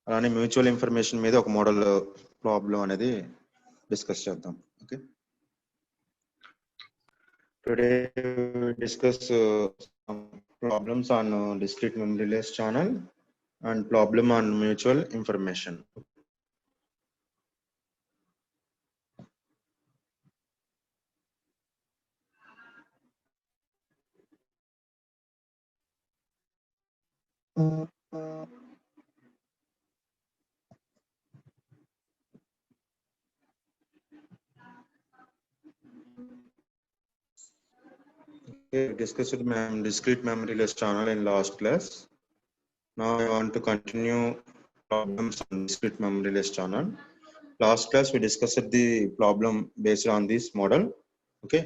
అలానే mutual information మీద ఒక మోడల్ ప్రాబ్లం అనేది డిస్కస్ చేద్దాం. Okay, today discuss problems on discrete memory relay channel and problem on mutual information. Okay, discussed discrete memory relay channel in last class. Now I want to continue problems on discrete memory relay channel. Last class we discussed the problem based on this model. Okay,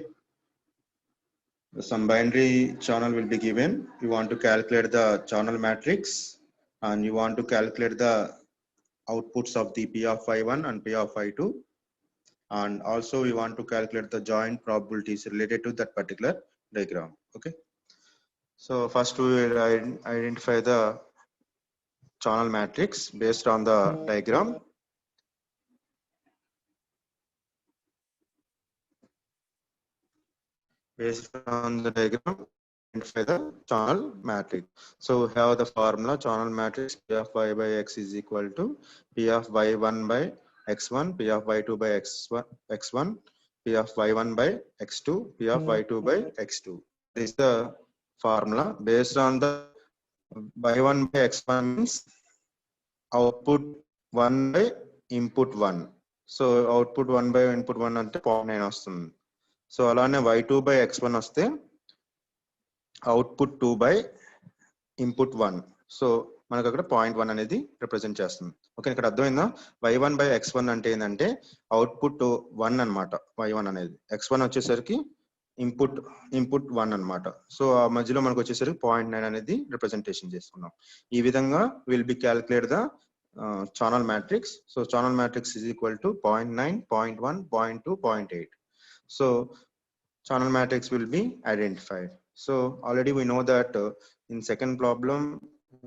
some binary channel will be given. You want to calculate the channel matrix and you want to calculate the outputs of the P of phi1 and P of phi2, and also we want to calculate the joint probabilities related to that particular diagram. Okay, so first we will identify the channel matrix based on the diagram. Based on the diagram, identify the channel matrix. So we have the formula channel matrix P of y by x is equal to P of y1 by x1, P of y2 by x1, P of y1 by x2, P of y2 by x2. This is the formula. Based on the y1 by x1 means output 1 by input 1. So output 1 by input 1 అంటే 0.9 వస్తుంది. So అలానే y2 by x1 వస్తే output 2 by input 1. So మనకు అక్కడ 0.1 అనేది represent చేస్తుంది. Okay, ఇక్కడ అర్థమైందా? y1 by x1 అంటే ఏంటంటే అవుట్పుట్ 1 అనమాట. y1 అనేది x1 వచ్చేసరికి ఇన్పుట్ 1 అనమాట. సో ఆ మధ్యలో మనకు వచ్చేసరికి 0.9 అనేది రిప్రజెంటేషన్ చేసుకున్నాం. ఈ విధంగా will be calculate the channel matrix. So channel matrix is equal to 0.9, 0.1, 0.2, 0.8. So channel matrix will be identified. So already we know that in second problem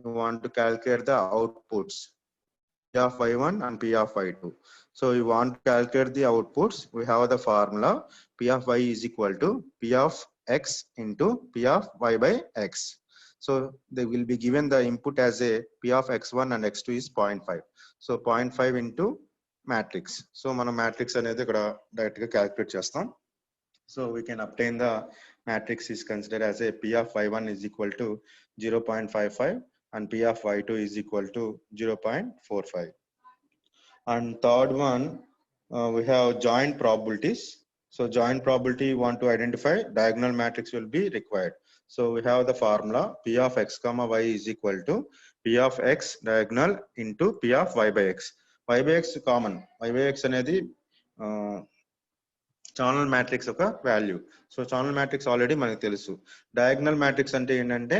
we want to calculate the outputs P of y1 and P of y2. So we want to calculate the outputs. We have the formula P of y is equal to P of x into P of y by x. So they will be given the input as a P of x1 and x2 is 0.5. So 0.5 into matrix. So మనం matrix అనేది ఇక్కడ direct గా calculate చేస్తాం. So we can obtain the matrix is considered as a P of y1 is equal to 0.55 and P of y2 is equal to 0.45. And third one, we have joint probabilities. So joint probability you want to identify, diagonal matrix will be required. So we have the formula P of x comma y is equal to P of x diagonal into P of y by x. Y by x common. Y by x అనేది channel matrix ఒక value. So channel matrix already మనకు తెలుసు. Diagonal matrix అంటే ఏంటంటే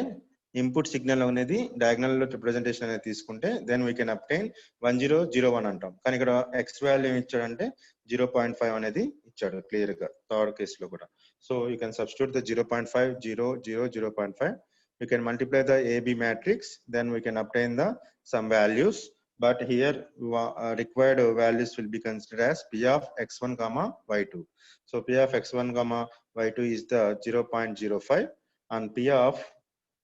input signal అనేది diagonal లో representation అనేది తీసుకుంటే దెన్ వీ కెన్ అబ్టైన్ 1001 అంటాం. కానీ ఇక్కడ ఎక్స్ వాల్యూ ఇచ్చాడంటే 0.5 అనేది ఇచ్చాడు క్లియర్ గా థర్డ్ కేసులో కూడా. So you can substitute the 0.5, 0, 0, 0.5. You can multiply the AB matrix, then we can obtain the some values. But here required values will be considered as P of x1 comma y2. So P of x1 comma y2 is the 0.05 and P of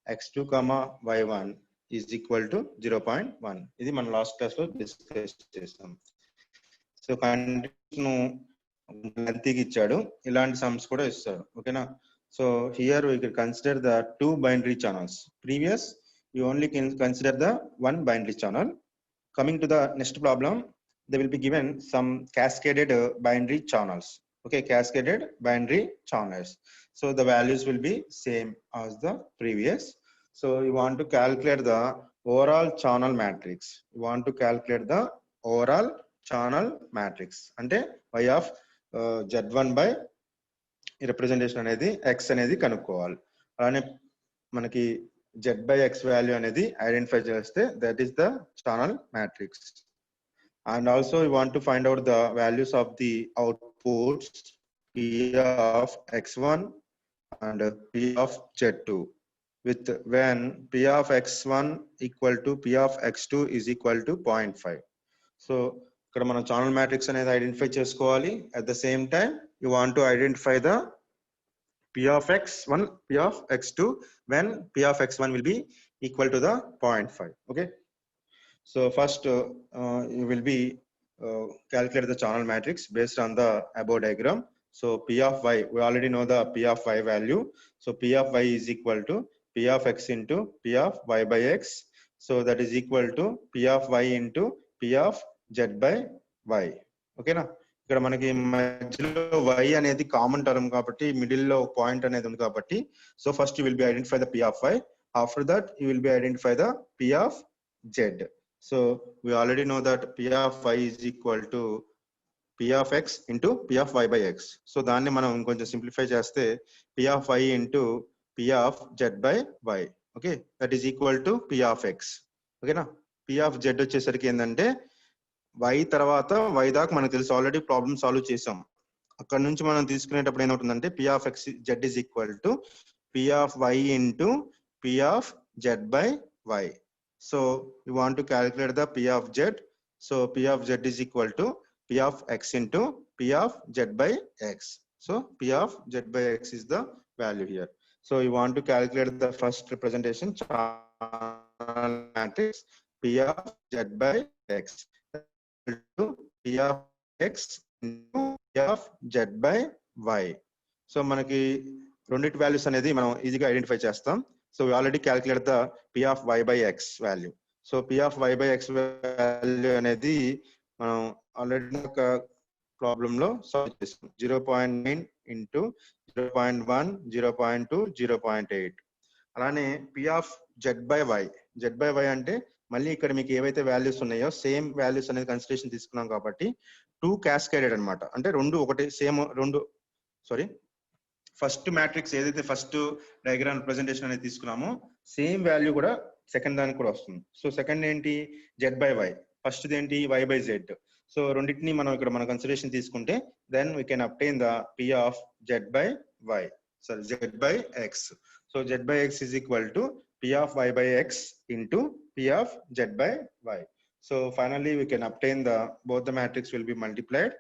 x2 comma y1 is equal to 0.1. ఇది మన last class లో discuss చేస్తాం. So condition లెంతీకి ఇచ్చాడు, ఇలాంటి sums కూడా ఇస్తాడు. ఓకేనా? So here we can consider the two binary channels. Previous you only can consider the one binary channel. Coming to the next problem, they will be given some cascaded binary channels. Okay, cascaded binary channels. So the values will be same as the previous. So you want to calculate the overall channel matrix. You want to calculate the overall channel matrix. అంటే y of z1 by representation అనేది x అనేది కనుక్కోవాలి. అలానే మనకి z by x value అనేది identify చేస్తే that is the channel matrix. And also we want to find out the values of the outputs P of x1 and P of z2. with when P of x1 equal to P of x2 is equal to 0.5. So ఇక్కడ మనం channel matrix అనేది identify చేసుకోవాలి. At the same time you want to identify the P of x1, P of x2 when P of x1 will be equal to the 0.5. Okay. So first you will be calculate the channel matrix based on the above diagram. So P of y, we already know the P of y value. So P of y is equal to P of x into P of y by x. So that is equal to P of y into P of z by y. Okay na? ఇక్కడ మనకి మధ్యలో y అనేది common term కాబట్టి middle లో point అనేది ఉంది కాబట్టి so first you will be identify the P of y. After that you will be identify the P of z. So we already know that P of y is equal to P of x into P of y by x. So దాన్ని మనం ఇంకొంచెం simplify చేస్తే P of y into P of z by y. Okay, that is equal to P of x. ఓకేనా? P of z వచ్చేసరికి ఏంటంటే y తర్వాత y దాకా మనకు తెలుసు, ఆల్రెడీ ప్రాబ్లమ్ సాల్వ్ చేసాం. అక్కడ నుంచి మనం తీసుకునేటప్పుడు ఏమవుతుందంటే P of x z is equal to P of y into P of z by y. So you want to calculate the P of z. So P of z is equal to P of x into P of z by x. So P of z by x is the value here. So you want to calculate the first representation channel matrix P of z by x to P of x into P of z by y. So మనకి రెండిటి values అనేది మనం ఈజీగా identify చేస్తాం. So we already calculated the P of y by x value. So P of y by x value అనేది మనం already ఒక problem లో సాల్వ్ చేసాం. 0.9 into 0.1, 0.2, 0.8. అలానే P of z by y. Z by y అంటే మళ్ళీ ఇక్కడ మీకు ఏవైతే వాల్యూస్ ఉన్నాయో సేమ్ వాల్యూస్ అనేది కన్సిడరేషన్ తీసుకున్నాం కాబట్టి 2 క్యాస్కేడెడ్ అనమాట. అంటే రెండు ఒకటి సేమ్ రెండు ఫస్ట్ మ్యాట్రిక్స్ ఏదైతే ఫస్ట్ డయాగ్రామ్ రిప్రజెంటేషన్ అనేది తీసుకున్నామో సేమ్ వాల్యూ కూడా సెకండ్ దానికి కూడా వస్తుంది. సో సెకండ్ ఏంటి జెడ్ బై వై, ఫస్ట్ ఏంటి వై బై జెడ్. సో రెండింటిని మనం ఇక్కడ మన కన్సిడరేషన్ తీసుకుంటే then we can obtain the P of Z by Y, sorry Z by X. So Z by X is equal to P of Y by X into P of Z by Y. So finally we can obtain the both the matrix will be multiplied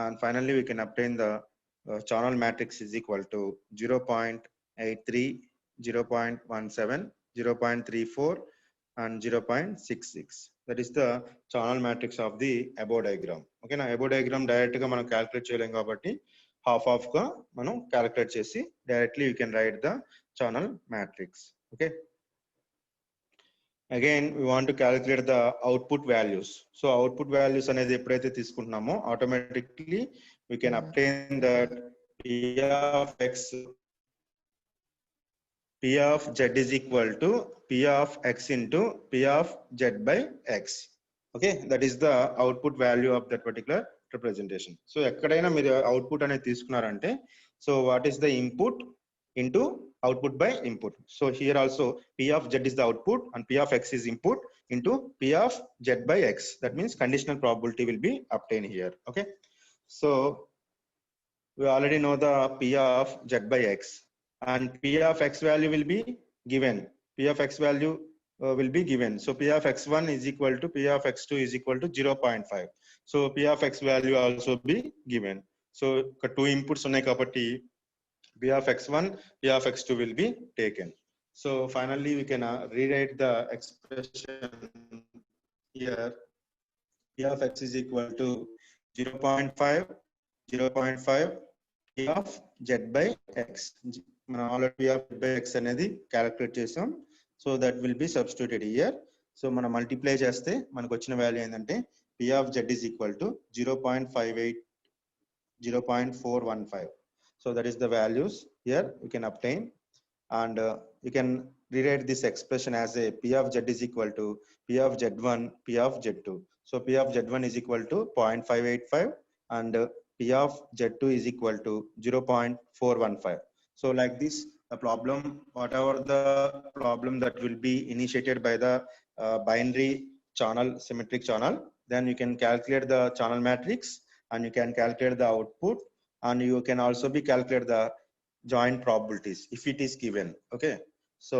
and finally we can obtain the channel matrix is equal to 0.83, 0.17, 0.34 and 0.66. That is the channel matrix of the above diagram. Okay na, above diagram direct ga manam calculate cheyalem kabatti half ga manam calculate chesi directly you can write the channel matrix. Okay, again we want to calculate the output values. So output values అనేది ఎప్పుడైతే తీసుకుంటున్నామో automatically we can obtain that P of x, P of z is equal to P of x into P of z by x. Okay, that is the output value of that particular representation. So ఎక్కడైనా మీరు output అనేది తీసుకున్నారంటే so what is the input into output by input. So here also P of z is the output and P of x is input into P of z by x. That means conditional probability will be obtained here. Okay, so we already know the P of z by x and P of x value will be given. P of x value will be given. So P of x1 is equal to P of x2 is equal to 0.5. So P of x value also be given. So two inputs ఉన్నాయి కాబట్టి P of x1, P of x2 will be taken. So finally we can rewrite the expression here. P of x is equal to 0.5, 0.5 P of z by x. మనం already P of z by x అనేది calculate చేసాం. So that will be substituted here. So మనం multiply చేస్తే మనకు వచ్చిన value ఏంటంటే P of z is equal to 0.58, 0.415. So that is the values here we can obtain and you can rewrite this expression as a P of z is equal to P of z1, P of z2. So P of z1 is equal to 0.585 and P of z2 is equal to 0.415. So like this the problem, whatever the problem that will be initiated by the binary channel, symmetric channel, then you can calculate the channel matrix and you can calculate the output and you can also be calculate the joint probabilities if it is given. Okay, so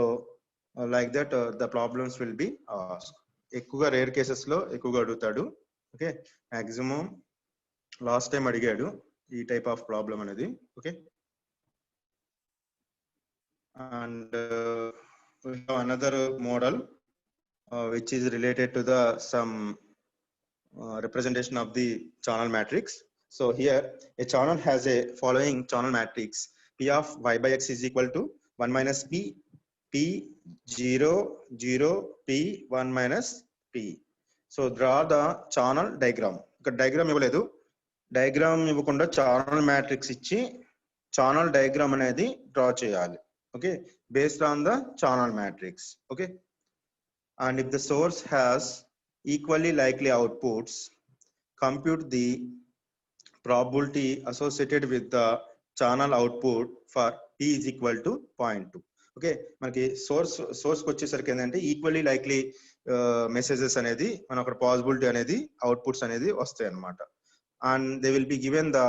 like that the problems will be asked. ఎక్కువగా rare cases లో ఎక్కువగా అడుగుతాడు. Okay, maximum last time అడిగాడు ఈ type of problem అనేది. Okay, and we have another model which is related to the some representation of the channel matrix. So here a channel has a following channel matrix: P of y by x is equal to 1 minus p, p 0 0 p 1 minus p. So draw the channel diagram. ఇక్కడ diagram ఇవ్వలేదు, diagram ఇవ్వకుండా channel matrix ఇచ్చి channel diagram అనేది draw చేయాలి. Okay, based on the channel matrix. Okay, and if the source has equally likely outputs, compute the probability associated with the channel output for p is equal to 0.2. Okay, మనకి source వచ్చేసరికి ఏంటంటే equally likely messages అనేది మన అక్కడ possibility అనేది outputs అనేది వస్తాయి అన్నమాట. And they will be given the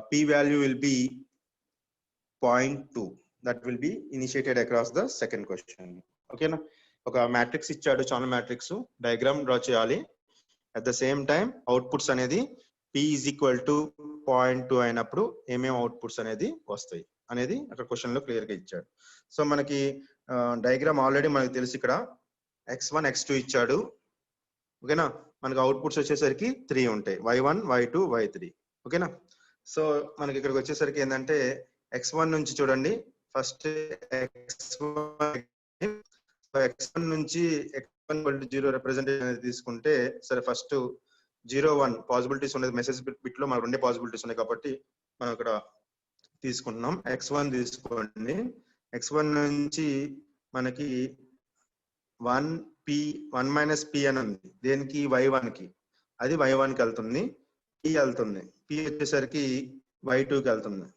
p value will be 0.2. that will be initiated across the second question. Okay na, oka matrix ichadu channel matrix diagram draw cheyali. At the same time outputs anedi p is equal to 0.2 అయినప్పుడు ఏమేం outputs అనేది వస్తాయి అనేది అక్కడ question లో clear గా ఇచ్చాడు. So మనకి డయాగ్రామ్ ఆల్రెడీ మనకు తెలుసు, ఇక్కడ x1 x2 ఇచ్చాడు. ఓకేనా, మనకి అవుట్పుట్స్ వచ్చేసరికి 3 ఉంటాయి, y1 y2 y3. ఓకేనా, సో మనకి ఇక్కడికి వచ్చేసరికి ఏంటంటే x1 నుంచి చూడండి, ఫస్ట్ x1 నుంచి x1 0 రిప్రజెంటేషన్ అనేది తీసుకుంటే, సరే ఫస్ట్ 0 1 పాసిబిలిటీస్ ఉన్నది, మెసేజ్ బిట్ లో మనకు 2 పాసిబిలిటీస్ ఉన్నాయి కాబట్టి మనం ఇక్కడ తీసుకుంటున్నాం. x1 తీసుకోండి, x1 నుంచి మనకి 1 మైనస్ p అని ఉంది, దేనికి y1 కి, అది y1 కి వెళ్తుంది, p వెళ్తుంది, p వచ్చేసరికి y2 కి వెళ్తుంది,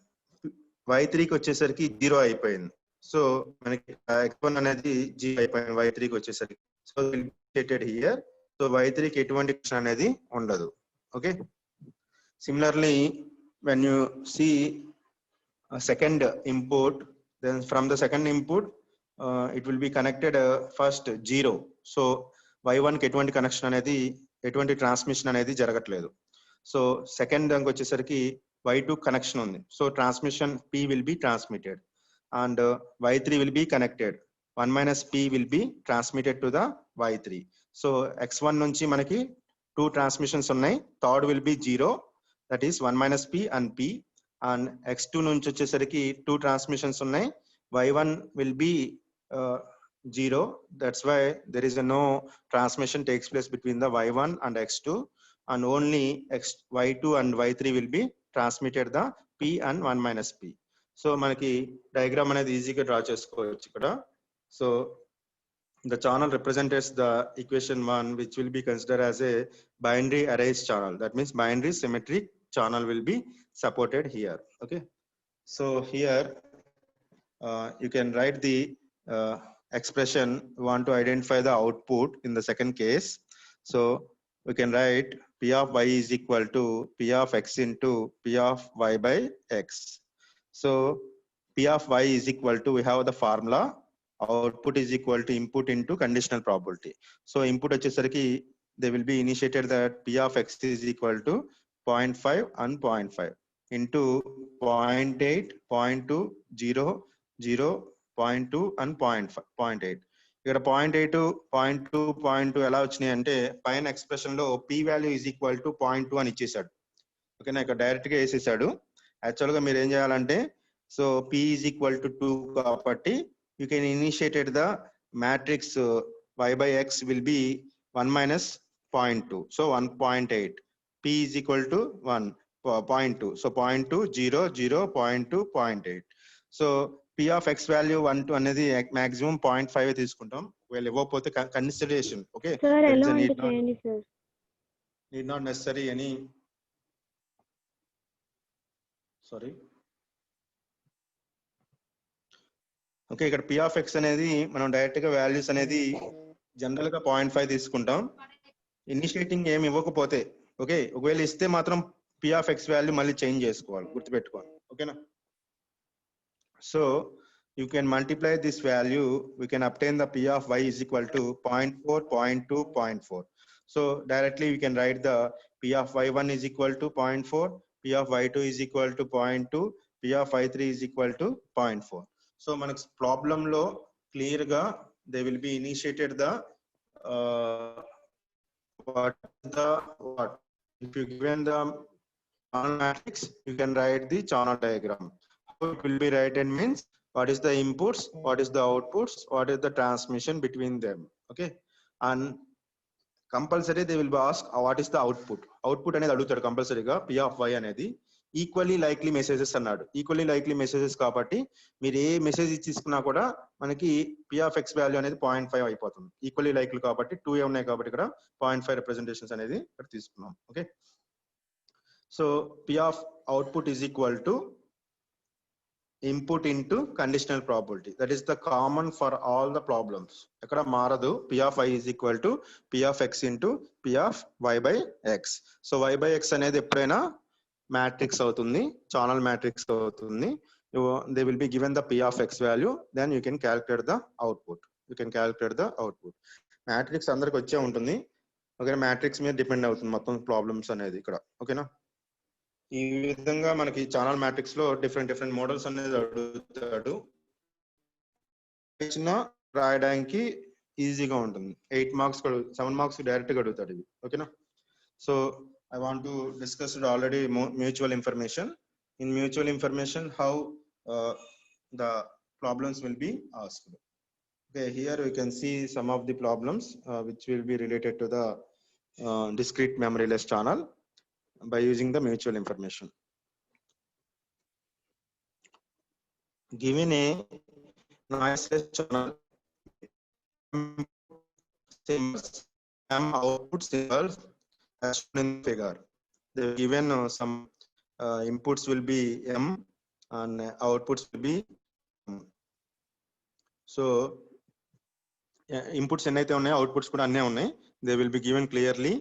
y3 కి వచ్చేసరికి 0 అయిపోయింది. సో మనకి x1 అనేది 0 అయిపోయింది y3 కి వచ్చేసరికి. So stated here. So y3 కి ఎటువంటి క్వశ్చన్ అనేది ఉండదు. Okay, similarly when you see a second input, then from the second input it will be connected first 0. So y1 కి ఎటువంటి కనెక్షన్ అనేది, ఎటువంటి ట్రాన్స్మిషన్ అనేది జరగట్లేదు. సో సెకండ్ దానికి వచ్చేసరికి y2 కనెక్షన్ ఉంది, so transmission p will be transmitted and y3 will be connected. 1 minus p will be transmitted to the y3. So x1 నుంచి మనకి 2 ట్రాన్స్మిషన్స్ ఉన్నాయి, third will be 0, that is 1 minus p and p. and x2 నుంచి వచ్చేసరికి 2 transmissions ఉన్నాయి, y1 will be 0, that's why there is no transmission takes place between the y1 and x2, and only y2 and y3 will be transmitted the p and 1 minus p. So మనకి diagram అనేది ఈజీగా draw చేసుకోవచ్చు ఇక్కడ. So the channel represents the equation 1, which will be considered as a binary arrays channel. That means binary symmetric channel will be supported here. Okay, so here you can write the expression we want to identify the output in the second case. So we can write p of y is equal to p of x into p of y by x. So p of y is equal to, we have the formula, output is equal to input into conditional probability. So input వచ్చేసరికి they will be initiated that p of x is equal to 0.5 and 0.5 into 0.8, 0.2, 0, 0, 0.2 and 0.8. ఇక్కడ 0.8, 0.2, 0.2 ఎలా వచ్చినాయి అంటే పైన expression లో p value is equal to 0.2 అని ఇచ్చేసాడు. ఓకేనా, ఇక్కడ డైరెక్ట్ గా వేసేసాడు. యాక్చువల్ గా మీరు ఏం చేయాలంటే, so p is equal to 2 కాబట్టి you can initiated the matrix y by x will be 1 minus 0.2, so 1.8, p is equal to 1.2, so 0.2, 0, 0, 0.2, 0.8. so p of x value 1 to అనేది maximum 0.5 తీసుకుంటాం, well ఇవ్వకపోతే consideration. okay sir, ఎలా అంటే చేయండి sir, need not necessary any, sorry. Okay, ఇక్కడ p of x అనేది మనం direct గా వాల్యూస్ అనేది జనరల్ గా 0.5 తీసుకుంటాం, ఇనిషియేటింగ్ ఏమి ఇవ్వకపోతే. ఓకే, ఒకవేళ ఇస్తే మాత్రం p of x వాల్యూ మళ్ళీ చేంజ్ చేసుకోవాలి, గుర్తుపెట్టుకోవాలి. ఓకేనా, so you can multiply this value, we can obtain the P of y is equal to 0.4, 0.2, 0.4. So directly we can write the P of y1 is equal to 0.4, P of y2 is equal to 0.2, P of y3 is equal to 0.4. So మనకు problem లో clear గా they will be initiated the what if you given the channel matrix, you can write the channel diagram. How it will be written means what is the inputs, what is the outputs, what is the transmission between them. Okay, and compulsory they will be asked what is the output. Output అనేది అడుగుతాడు కంపల్సరీగా P of y అనేది equally likely messages అన్నాడు. Equally likely messages కాబట్టి మీరు ఏ message తీసుకున్నా కూడా మనకి P of x వాల్యూ అనేది 0.5 అయిపోతుంది. ఈక్వల్లీ లైక్లీ కాబట్టి 2 ఉన్నాయి కాబట్టి ఇక్కడ 0.5 రిప్రజెంటేషన్స్ అనేది ఇక్కడ తీసుకున్నాం. Okay, so P of output is equal to input into conditional probability. That is the common for all the problems. Ekkada maradu. P of y is equal to P of x into P of y by x. So y by x అనేది ఎప్పుడైనా matrix అవుతుంది, channel matrix అవుతుంది. They will be given the P of x value, then you can calculate the output. You can calculate the output. Matrix అందరికి వచ్చే ఉంటుంది. Okay, matrix మీద depend అవుతుంది మొత్తం ప్రాబ్లమ్స్ అనేది ఇక్కడ. ఓకేనా, ఈ విధంగా మనకి ఛానల్ మ్యాట్రిక్స్ లో డిఫరెంట్ మోడల్స్ అనేది అడుగుతాడు. చిన్న రాయడానికి ఈజీగా ఉంటుంది. 8 మార్క్స్ 7 మార్క్స్ డైరెక్ట్ గా అడుగుతాడు ఇవి. ఓకేనా, so I want to discuss already mutual information. In mutual information how the problems will be asked. Okay, here we can see some of the problems which will be related to the discrete memoryless channel by using the mutual information. Given a noiseless channel, output symbols as shown in the figure. They given some inputs will be M and outputs will be M. So inputs ఎన్నైతే ఉన్నాయో outputs కూడా అన్నే ఉన్నాయి. They will be given clearly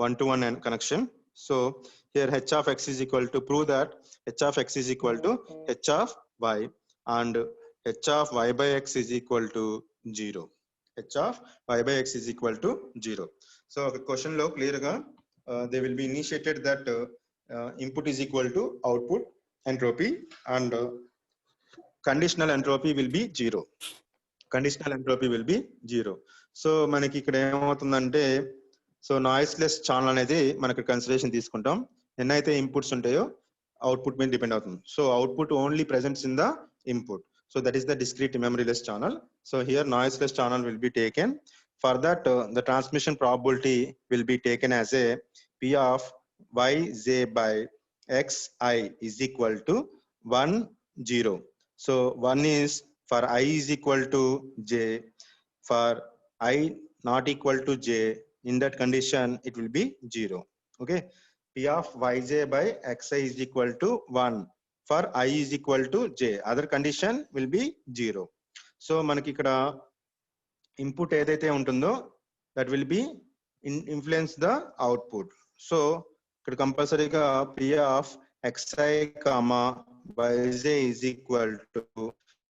1-to-1 connection. So here h of x is equal to, prove that h of x is equal to h of y and h of y by x is equal to 0. h of y by x is equal to 0. So question lo clear ga they will be initiated that input is equal to output entropy and conditional entropy will be 0. Conditional entropy will be 0. So మనకి ఇక్కడ ఏమవుతుందంటే, so noiseless channel అనేది మనకి consideration తీసుకుంటాం. ఎన్నైతే inputs ఉంటాయో output మీద depend అవుతుంది. So output only presents in the input. So that is the discrete memoryless channel. So here noiseless channel will be taken. For that the transmission probability will be taken as a P of yj by xi is equal to 1, 0. So 1 is for I is equal to j. For I not equal to j, in that condition it will be 0. Okay, P of yj by xi is equal to 1 for I is equal to j. Other condition will be 0. So మనకి ఇక్కడ input ఏదైతే ఉంటుందో that will be influence the output. So ఇక్కడ కంపల్సరీగా P of xi comma yj is equal to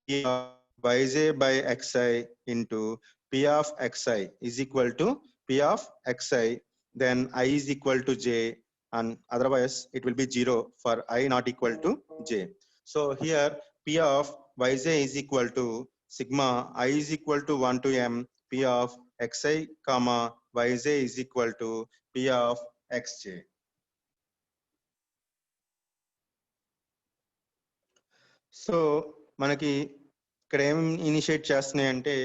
P of yj by xi into P of xi is equal to P of xi, then I is equal to j, and otherwise it will be 0 for I not equal to j. So here P of yj is equal to sigma I is equal to 1 to m P of xi comma yj is equal to P of xj. So మనకి ఇక్కడ ఏం initiate చేస్తున్నాయి అంటే,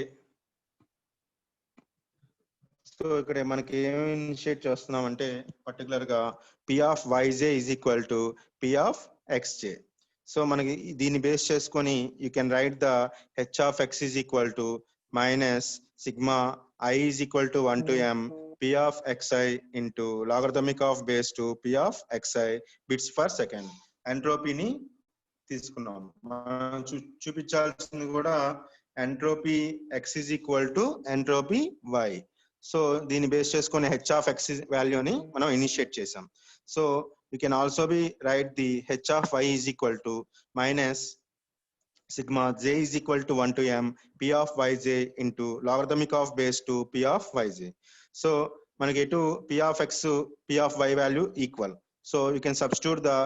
so ఇక్కడ మనకి ఏం initiate చేస్తున్నాం అంటే పర్టికులర్ గా P of yj is equal to P of xj. So మనకి దీన్ని బేస్ చేసుకొని you can write the h of x is equal to minus sigma I is equal to 1 to m P of xi into logarithmic of base to P of xi bits per second. ఎంట్రోపీని తీసుకున్నాం. మనం చూపించాల్సింది కూడా entropy x is equal to entropy y. So దీన్ని base చేసుకుని h of x వాల్యూని మనం initiate చేసాం. So you can also be right the h of y is equal to minus sigma j is equal to 1 to m p of yj into logarithmic of base 2 p of yj. So మనకి ఎటు p of x p of y value equal. So you can substitute the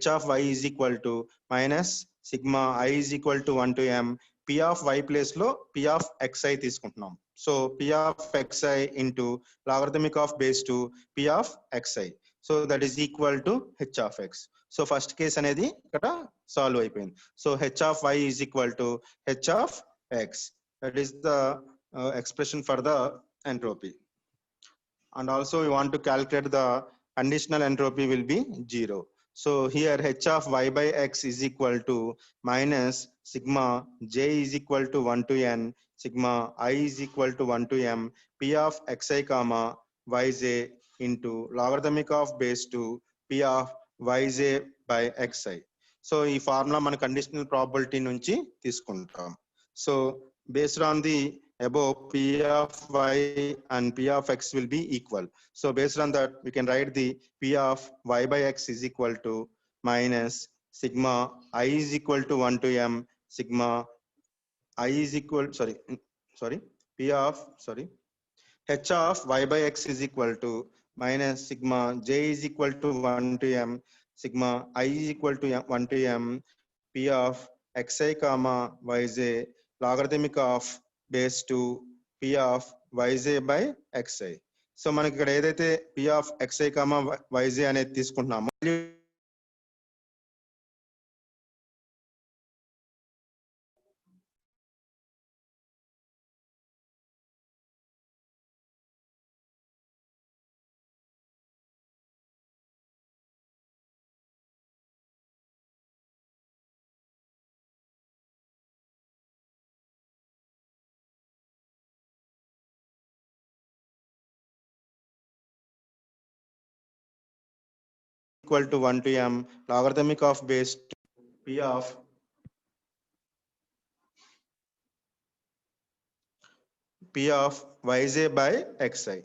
h of y is equal to minus sigma I is equal to 1 to m p of y place లో p of xi తీసుకుంటున్నాం. So p of xi into logarithmic of base 2 p of xi. So that is equal to h of x. So first case అనేది ఇక్కడ solve అయిపోయింది. So h of y is equal to h of x. That is the expression for the entropy. And also we want to calculate the conditional entropy will be 0. So here h of y by x is equal to minus sigma j is equal to 1 to n sigma I is equal to 1 to m p of xi comma yj into logarithmic of base 2 p of yj by xi. So ఈ formula మన conditional probability నుంచి తీసుకుంటాం. So based on the above, p of y and p of x will be equal. So based on that, we can write the p of y by x is equal to minus sigma I is equal to 1 to m sigma I is equal p of h of y by x is equal to minus sigma j is equal to 1 to m sigma I is equal to 1 to m p of xi comma yj logarithmic of base 2 p of yj by xi. So మనకి ఇక్కడ ఏదైతే p of xi comma yj అనేది తీసుకుంటున్నామో equal to 1 to m logarithmic of base 2 p of yj by xi.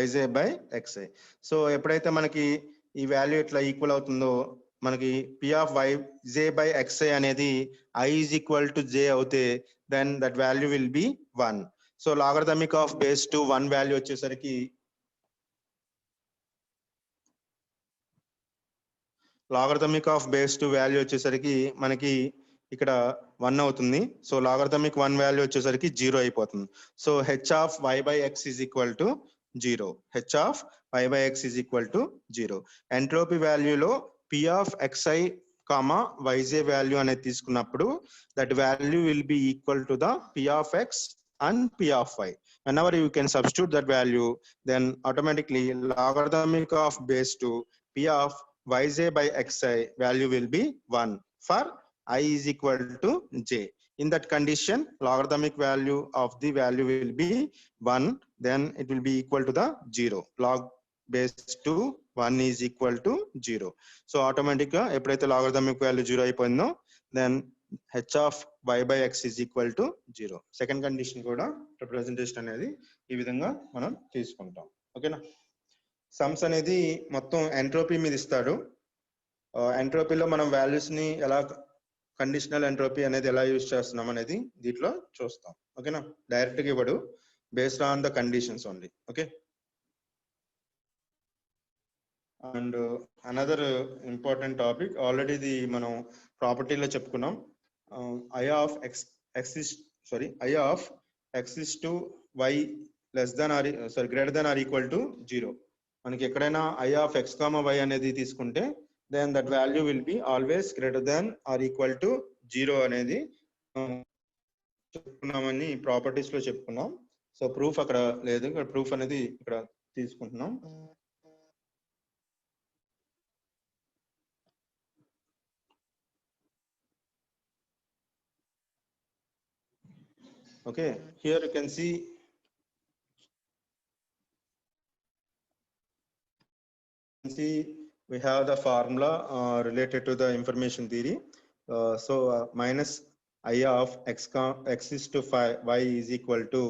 yj by xi. So ఎప్పుడైతే మనకి ఈ value ఇట్లా equal అవుతుందో మనకి p of yj by xi అనేది I is equal to j అవుతే then that value will be 1. So logarithmic of base 2 1 value వచ్చేసరికి logarithmic of base 2 value వచ్చేసరికి మనకి ఇక్కడ 1 అవుతుంది. సో logarithmic 1 వాల్యూ వచ్చేసరికి 0 అయిపోతుంది. So h of y by x is equal to 0. h of y by x is equal to 0. Entropy వాల్యూలో p of xi comma yj value అనేది తీసుకున్నప్పుడు that value will be equal to the p of x and p of y. Whenever you can substitute that value, then automatically logarithmic of base 2 p of yj by xi value will be 1 for I is equal to j. In that condition, logarithmic value of the value will be 1, then it will be equal to the 0. Log base 2 1 is equal to 0. So automatically ఎప్పుడైతే logarithmic value 0 అయిపోయిందో then h of y by x is equal to 0. Second condition కూడా representation అనేది ఈ విధంగా మనం తీసుకుంటాం. ఓకేనా? Sums అనేది మొత్తం ఎంట్రోపీ మీద ఇస్తాడు. ఎంట్రోపీలో మనం వాల్యూస్ ని ఎలా కండిషనల్ ఎంట్రోపీ అనేది ఎలా యూజ్ చేస్తున్నాం అనేది దీంట్లో చూస్తాం. ఓకేనా? డైరెక్ట్ గా ఇవ్వడు, based on the conditions only. Okay. And another important topic already ఇది మనం ప్రాపర్టీలో చెప్పుకున్నాం. I of x is to y less than or greater than or equal to 0. మనకి ఎక్కడైనా i of x comma y అనేది తీసుకుంటే then that value will be always greater than or equal to 0 అనేది చెప్పుకున్నామని properties లో చెప్పుకున్నాం. So proof అక్కడ లేదు, ఇక్కడ ప్రూఫ్ అనేది ఇక్కడ తీసుకుంటున్నాం. Okay, here you can see we have the formula related to the information theory. Minus I of x is to 5 y is equal to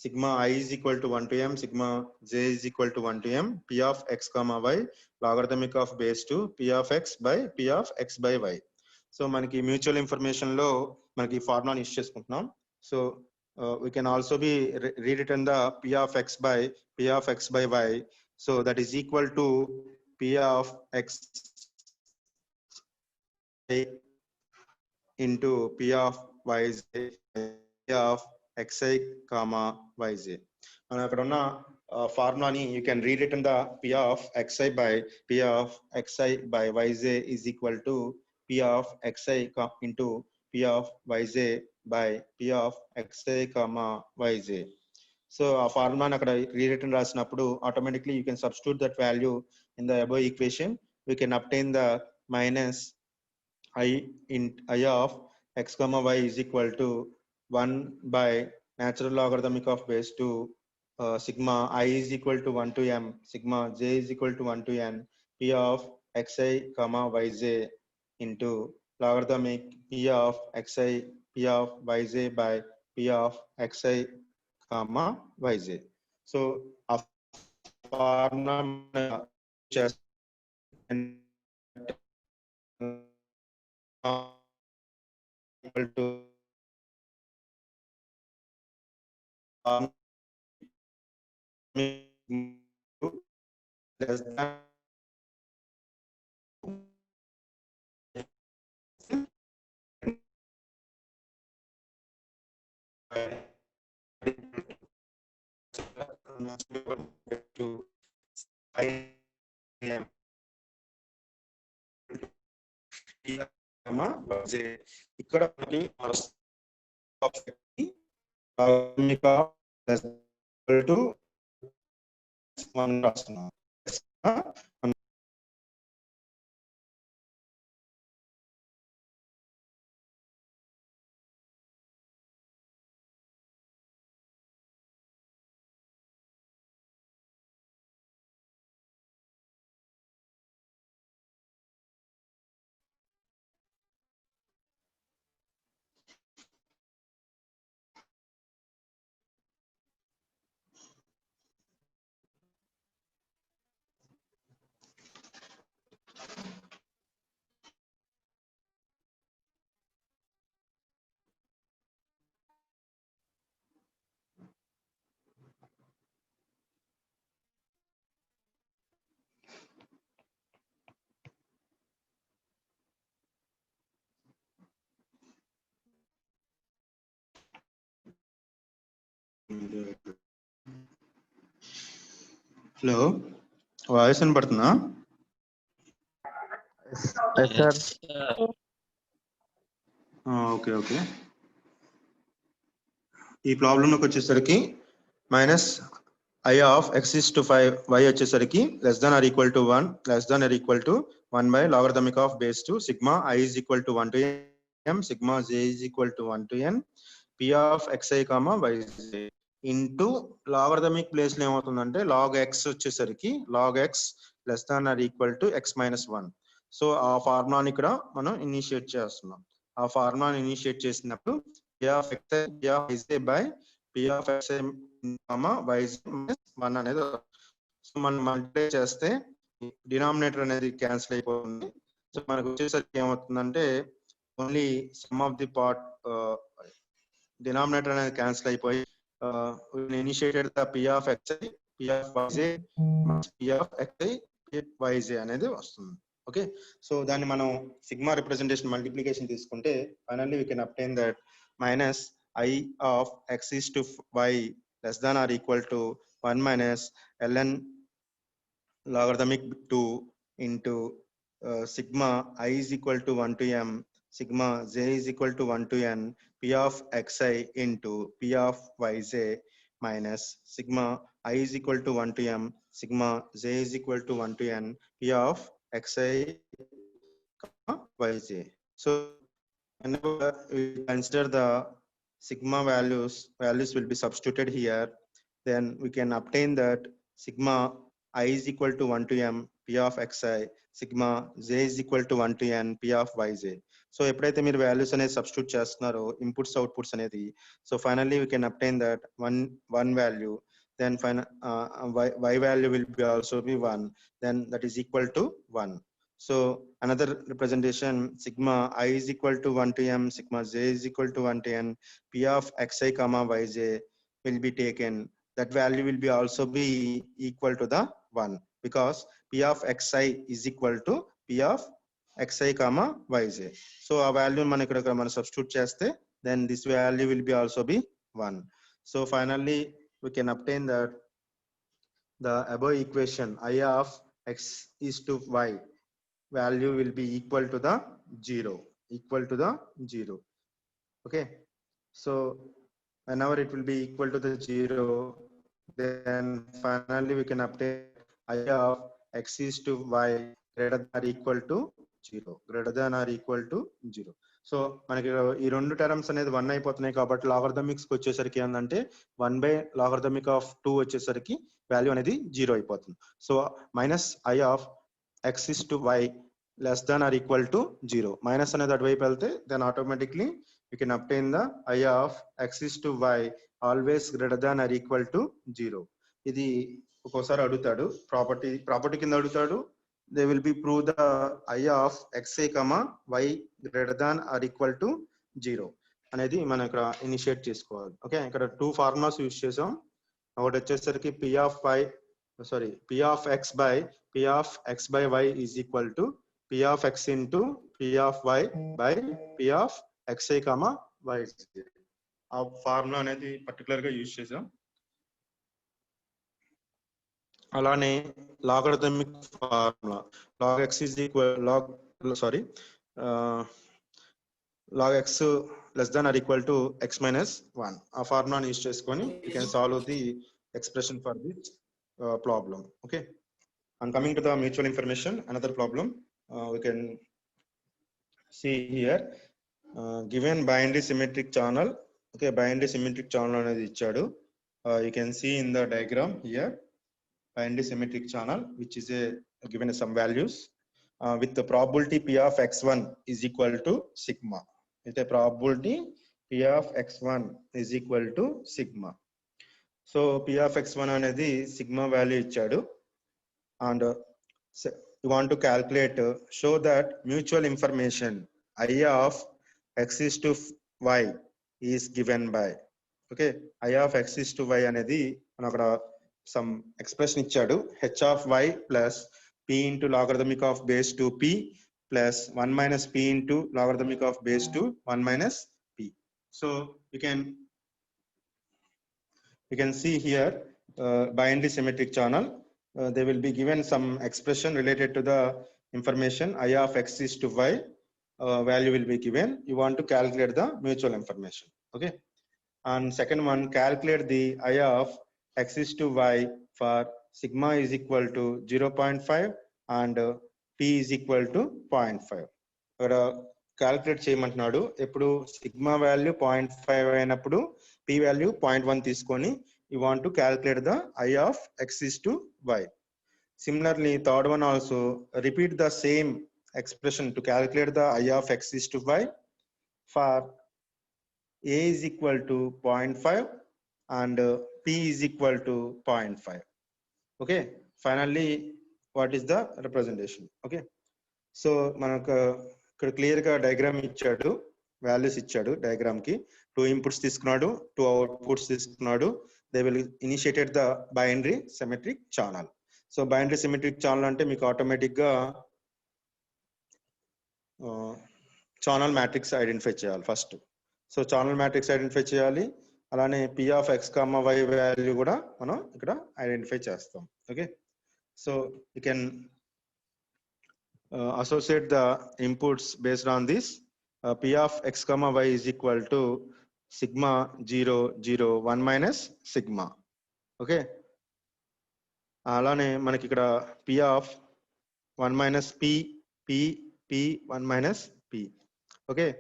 sigma I is equal to 1 to m sigma j is equal to 1 to m p of x comma y logarithmic of base 2 p of x by p of x by y. So మనకి mutual information లో మనకి ఫార్ములాని use చేసుకుంటున్నాం. So we can also be rewritten the p of x by y. So that is equal to p of x into p of yz p of xi comma yz. మనం అక్కడ ఉన్న ఫార్ములాని you can rewritten the p of xi by p of xi by yz is equal to p of xi into p of yz by p of xi comma yz. So ఆ ఫార్ములాని అక్కడ rewritten రాసినప్పుడు automatically you can substitute that value in the above equation. We can obtain the minus I of x comma y is equal to 1 by natural logarithmic of base 2 sigma I is equal to 1 to m sigma j is equal to 1 to n p of xi comma yj into logarithmic p of xi p of yj by p of xi comma yj. So a formula just equal to less than to ఇక్కడ to 1 రాస్తున్నాం. Hello, voice వినపడుతుందా? Okay okay. ఈ ప్రాబ్లంలోకి వచ్చేసరికి minus I of x is to 5 y వచ్చేసరికి less than or equal to 1 by logarithmic of base 2 sigma I is equal to 1 to m sigma j is equal to 1 to n p of xi comma yj into logarithmic place లో ఏమవుతుందంటే log x వచ్చేసరికి log x less than or equal to x minus 1. So ఆ ఫార్ములాని ఇక్కడ మనం initiate చేస్తున్నాం. ఆ ఫార్ములాని initiate చేసినప్పుడు p of xi p of yj by p of xi comma yj minus 1 అనేది. సో మనం మల్టిప్లై చేస్తే డినామినేటర్ అనేది క్యాన్సిల్ అయిపోతుంది. సో మనకు వచ్చేసరికి ఏమవుతుందంటే only some of the part denominator అనేది క్యాన్సిల్ అయిపోయి initiated the p of xi p of yj p of xi yj అనేది వస్తుంది. ఓకే, సో దాన్ని మనం సిగ్మా రిప్రజెంటేషన్ మల్టిప్లికేషన్ తీసుకుంటే finally we can obtain that minus I of x is to y less than or equal to 1 minus ln logarithmic 2 into sigma I is equal to 1 to m sigma j is equal to 1 to n p of xi into p of yj minus sigma I is equal to 1 to m sigma j is equal to 1 to n p of xi yj. So whenever we consider the sigma values will be substituted here, then we can obtain that sigma I is equal to 1 to m p of xi sigma j is equal to 1 to n p of yj. So ఎప్పుడైతే మీరు values అనేది substitute చేస్తున్నారో inputs outputs అనేది, so finally we can obtain that one value, then final y value will be also be 1, then that is equal to 1. So another representation, sigma I is equal to 1 to m, sigma j is equal to 1 to n, p of xi comma yj will be taken. That value will be also be equal to the 1 because p of xi is equal to p of xi comma yj. So a value man ikkada man substitute cheste, then this value will be also be 1. So finally we can obtain that the above equation I of x is to y value will be equal to the 0, equal to the 0. Okay, so whenever it will be equal to the 0, then finally we can obtain I of x is to y greater than or equal to 0, greater than or equal to 0. So మనకి ఈ రెండు terms అనేది 1 అయిపోతున్నాయి కాబట్టి లాగరిథమిక్స్ కి వచ్చేసరికి ఏంటంటే 1 by logarithmic of 2 వచ్చేసరికి వాల్యూ అనేది 0 అయిపోతుంది. So minus I of x is to y less than or equal to 0. Minus అనేది అటువైపు వెళ్తే then automatically we can obtain the I of x is to y always greater than or equal to 0. ఇది ఒక్కోసారి అడుగుతాడు, property కింద అడుగుతాడు. They will be prove the I of xi comma y greater than or equal to 0 అనేది మనం ఇక్కడ initiate చేసుకోవాలి. Okay, ఇక్కడ 2 ఫార్ములాస్ యూజ్ చేసాం. ఒకటి వచ్చేసరికి p of x by p of x by y is equal to p of x into p of y by p of xi comma y. ఆ formula అనేది పర్టికులర్ గా use చేసాం. అలానే logarithmic formula log x is equal log x less than or equal to x minus 1. ఆ ఫార్ములాని use చేసుకొని you can solve the expression for this problem. Okay, and coming to the mutual information, another problem we can see here, given binary symmetric channel. Okay, binary symmetric channel అనేది ఇచ్చాడు. You can see in the diagram here binary symmetric channel which is given some values with the probability p of x1 is equal to sigma. With a probability p of x1 is equal to sigma. So p of x1 అనేది sigma value ఇచ్చాడు and you want to calculate show that mutual information I of x is to y is given by. Okay, I of x is to y అనేది మనం అక్కడ some expression ఇచ్చాడు, h of y plus p into logarithmic of base 2p plus 1 minus p into logarithmic of base 2 1 minus p. So you can see here binary symmetric channel, they will be given some expression related to the information I of x is to y, value will be given. You want to calculate the mutual information. Okay, and second one, calculate the I of x is to y for sigma is equal to 0.5 and p is equal to 0.5. ఇక్కడ calculate చేయమంటున్నాడు. ఎప్పుడు sigma value 0.5 అయినప్పుడు p value 0.1 తీసుకొని you want to calculate the I of x is to y. Similarly, third one also repeat the same expression to calculate the I of x is to y for a is equal to 0.5 and p is equal to 0.5. Okay, finally what is the representation? Okay, so మనకు ఇక్కడ clear గా diagram ఇచ్చాడు, values ఇచ్చాడు diagram కి. 2 inputs తీసుకున్నాడు, 2 outputs తీసుకున్నాడు. they will initiated the binary symmetric channel. So binary symmetric channel అంటే మీకు ఆటోమేటిక్ గా ఛానల్ మ్యాట్రిక్స్ ఐడెంటిఫై చేయాలి first. So channel matrix identify చేయాలి, అలానే p of x, y value కూడా మనం ఇక్కడ ఐడెంటిఫై చేస్తాం. Okay, so you can associate the inputs based on this. P of x, y is equal to sigma 0 0 1 minus sigma. Okay, అలానే మనకి ఇక్కడ p of 1 minus p 1 minus p. Okay,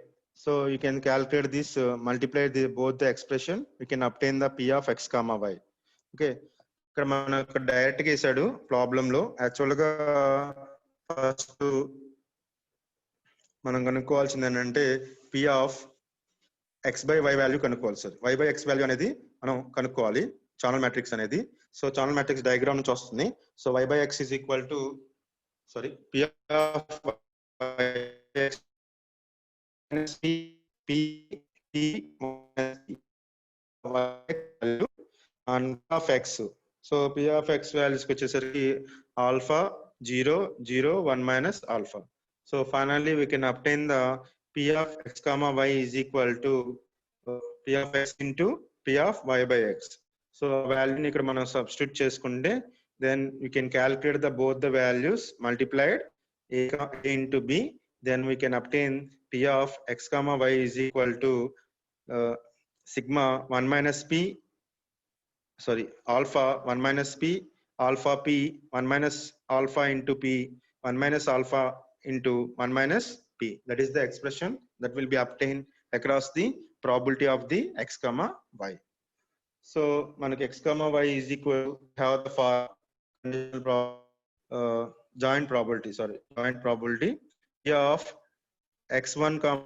so you can calculate this, multiply both the expression, we can obtain the p of x, y. Okay, ఇక్కడ మనకు direct గా వేసాడు problem లో. Actual గా first మనం కనుక్కోవాల్సింది ఏంటంటే p of x by y value కనుక్కోవాలి సార్. y by x వాల్యూ అనేది మనం కనుక్కోవాలి ఛానల్ మ్యాట్రిక్స్ అనేది. సో ఛానల్ మ్యాట్రిక్స్ డయాగ్రామ్ నుంచి వస్తుంది. So y by x is equal to sorry, P of x minus P minus value on of x. So P of x values వచ్చేసరికి alpha 0, 0, 1 minus alpha. So finally we can obtain the P of x comma y is equal to P of x into P of y by x. So value ni ikkada manam substitute cheskunte, then we can calculate the both the values multiplied a into b, then we can obtain P of x comma y is equal to sigma 1 minus p, sorry, alpha 1 minus p, alpha p 1 minus alpha into p 1 minus alpha into 1 minus p. That is the expression that will be obtained across the probability of the x comma y. So manaki x comma y is equal to have the conditional joint probability p of x1 comma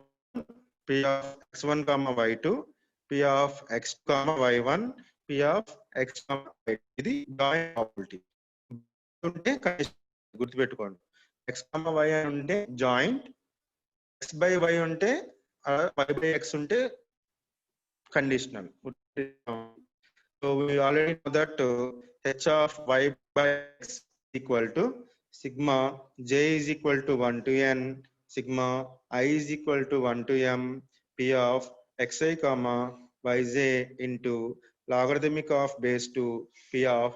p of x1 comma y2 p of x comma y1 p of x comma y2. ఇది joint probability ఉంటే condition గుర్తుపెట్టుకోండి. x comma y అని ఉంటే joint, x by y ఉంటే y by x ఉంటే conditional. So we already know that h of y by x equal to sigma j is equal to 1 to n sigma I is equal to 1 to m p of xi comma yj into logarithmic of base 2 p of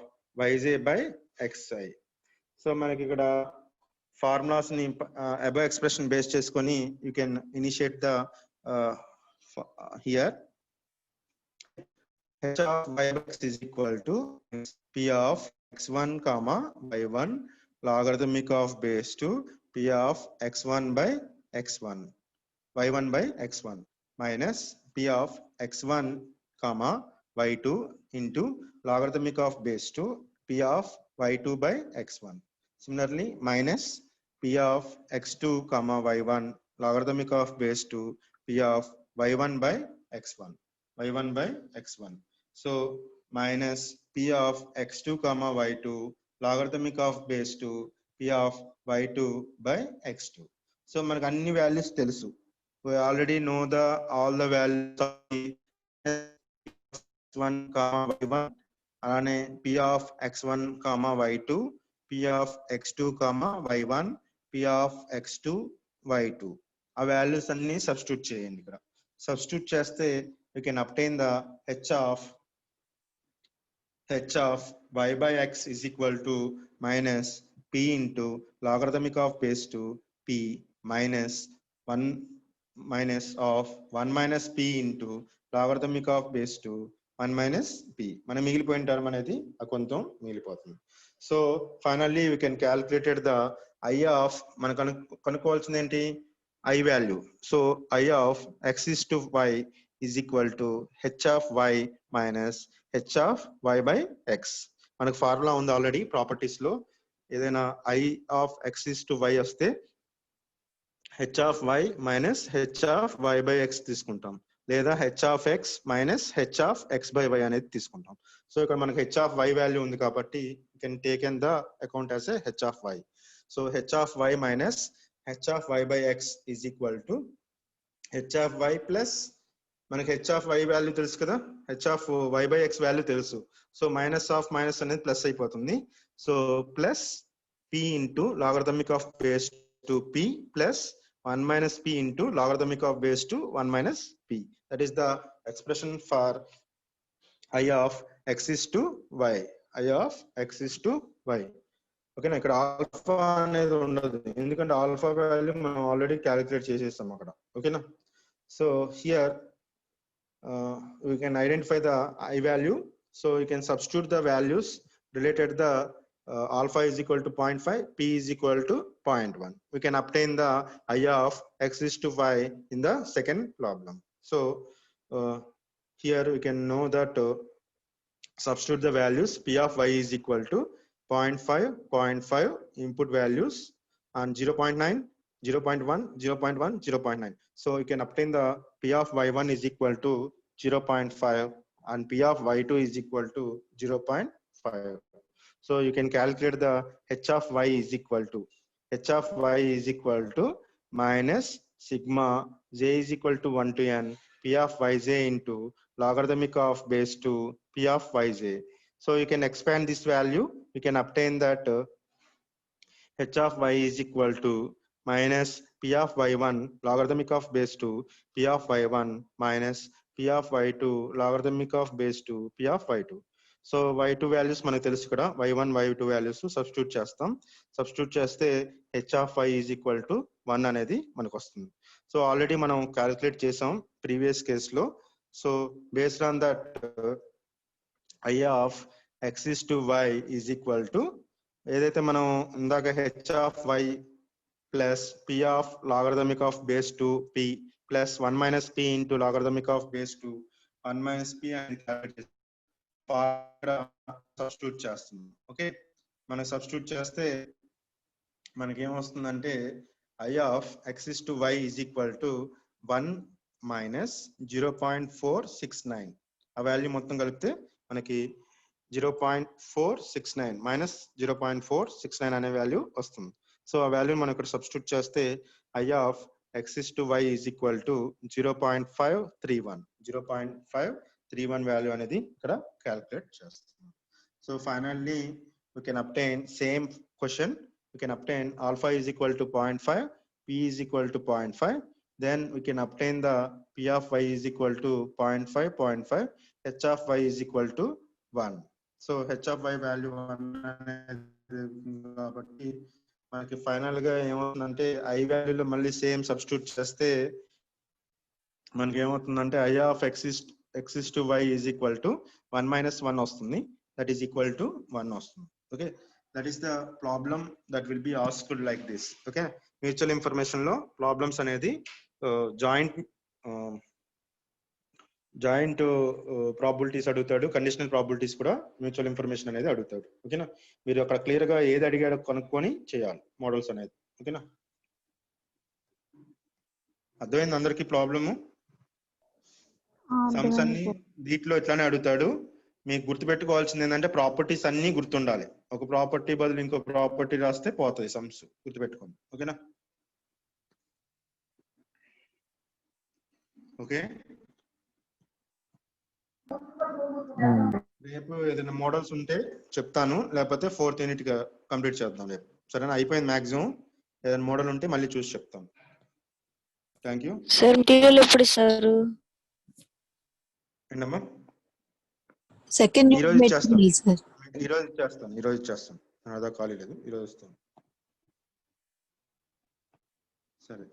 yj by xi. So మనకి ఇక్కడ formulas ని above expression base చేసుకొని you can initiate the here h of y by x is equal to p of x1 comma y1 logarithmic of base 2 p of x1 by x1 y1 by x1 minus p of x1 comma y2 into logarithmic of base 2 p of y2 by x1. Similarly, minus p of x2 comma y1 logarithmic of base 2 p of y1 by x1 y1 by x1. So minus p of x2 comma y2 logarithmic of base 2 p of y2 by x2. So మనకు అన్ని values తెలుసు. We already know all the values of x1 comma y1 అలానే p of x1 comma y2 p of x2 comma y1 p of x2 y2 ఆ values అన్ని substitute చేయండి. ఇక్కడ substitute చేస్తే we can obtain the h of y by x is equal to minus p into logarithmic of base 2 p minus 1 minus of 1 minus p into logarithmic of base 2 1 minus p. మనం మిగిలిపోయిన term అనేది కొంచెం మిగిలిపోతుంది. So finally we can calculate the i of మనం కనుక్కోవాల్సింది ఏంటి, i value. So i of x is to y is equal to h of y minus h of y by x. మనకు formula ఉంది already properties లో. ఏదైనా i of x is to y వస్తే h of y minus h of y by x తీసుకుంటాం, లేదా h of x minus h of x by y అనేది తీసుకుంటాం. So ఇక్కడ మనకి h of y వాల్యూ ఉంది కాబట్టి you can take in the account as a h of y. So h of y minus h of y by x is equal to h of y plus మనకి h of y value తెలుసు కదా, h of y by x value తెలుసు. So minus of minus అనేది plus అయిపోతుంది. So plus p into logarithmic of base to p plus 1 minus p into logarithmic of base to 1 minus p. That is the expression for i of x is to y. I of x is to y. Okay na, ikkada alpha అనేది ఉండదు ఎందుకంటే alpha value మనం already calculate చేసేస్తాం అక్కడ. ఓకేనా, so here we can identify the I value. So you can substitute the values related the alpha is equal to 0.5, p is equal to 0.1. We can obtain the I of x is to y in the second problem. So here we can know that substitute the values p of y is equal to 0.5, 0.5 input values and 0.9, 0.1, 0.1, 0.9. So you can obtain the p of y1 is equal to 0.5 and p of y2 is equal to 0.5. So you can calculate the h of y is equal to h of y is equal to minus sigma j is equal to 1 to n p of yj into logarithmic of base 2 p of yj. So you can expand this value. You can obtain that h of y is equal to minus p of y1 logarithmic of base 2 p of y1 minus p of y2 logarithmic of base 2 p of y2. So y2 values మనకు తెలుసు ఇక్కడ y1 y2 values substitute చేస్తాం. Substitute చేస్తే h of y is equal to 1 అనేది మనకు వస్తుంది. So already మనం calculate చేసాం ప్రీవియస్ కేసులో. So based on that i of x is to y is equal to ఏదైతే మనం ఇందాక h of y plus p of logarithmic of base 2 p plus 1 minus p into logarithmic of base 2 1 minus p అని substitute చేస్తుంది. Okay, మనం substitute చేస్తే మనకి ఏమొస్తుందంటే i of x is to y is equal to 1 minus 0.469. ఆ value మొత్తం కలిపితే మనకి 0.469 మైనస్ 0.469 అనే వాల్యూ వస్తుంది. సో ఆ వాల్యూ మనం ఇక్కడ సబ్స్టిట్యూట్ చేస్తే i of x is to y is equal to 0.531 value అనేది ఇక్కడ క్యాలిక్యులేట్ చేస్తుంది. So finally we can obtain same question. We can obtain alpha is equal to 0.5, p is equal to 0.5. Then we can obtain the p of y is equal to 0.5, 0.5. h of y is equal to 1. So h of y value 1 కాబట్టి మనకి final గా ఏమవుతుందంటే i వాల్యూలో మళ్ళీ same substitute చేస్తే మనకి ఏమవుతుందంటే i of x is to y is equal to 1 minus 1 వస్తుంది. That is equal to 1 వస్తుంది. Okay, that is the problem that will be asked like this. Okay, mutual information లో problems అనేది joint probabilities అడుగుతాడు, conditional probabilities కూడా mutual information అనేది అడుగుతాడు. ఓకేనా, మీరు అక్కడ క్లియర్ గా ఏది అడిగాడో కనుక్కొని చేయాలి మోడల్స్ అనేది. ఓకేనా, అర్థమైంది అందరికి ప్రాబ్లము? సమ్స్ అన్ని దీంట్లో ఇట్లానే అడుగుతాడు. మీకు గుర్తుపెట్టుకోవాల్సింది ఏంటంటే ప్రాపర్టీస్ అన్ని గుర్తుండాలి. ఒక ప్రాపర్టీ బదులు ఇంకో ప్రాపర్టీ రాస్తే పోతాయి సమ్స్, గుర్తుపెట్టుకోండి. ఓకేనా, ఓకే. రేపు ఏదైనా మోడల్స్ ఉంటే చెప్తాను, లేకపోతే 4th యూనిట్ గా కంప్లీట్ చేద్దాం రేపు. సరేనా, అయిపోయింది మాక్సిమం. ఏదైనా మోడల్ ఉంటే మళ్ళీ చూసి చెప్తాం. Thank you sir. మెటీరియల్ ఎప్పుడు ఇస్తారు? ఏంటమ్మా? సెకండ్ ఈరోజు ఇచ్చేస్తాను. సార్, ఈరోజు ఇచ్చేస్తాను. అదా ఖాళీ లేదు, ఈరోజు ఇస్తాను. సరే.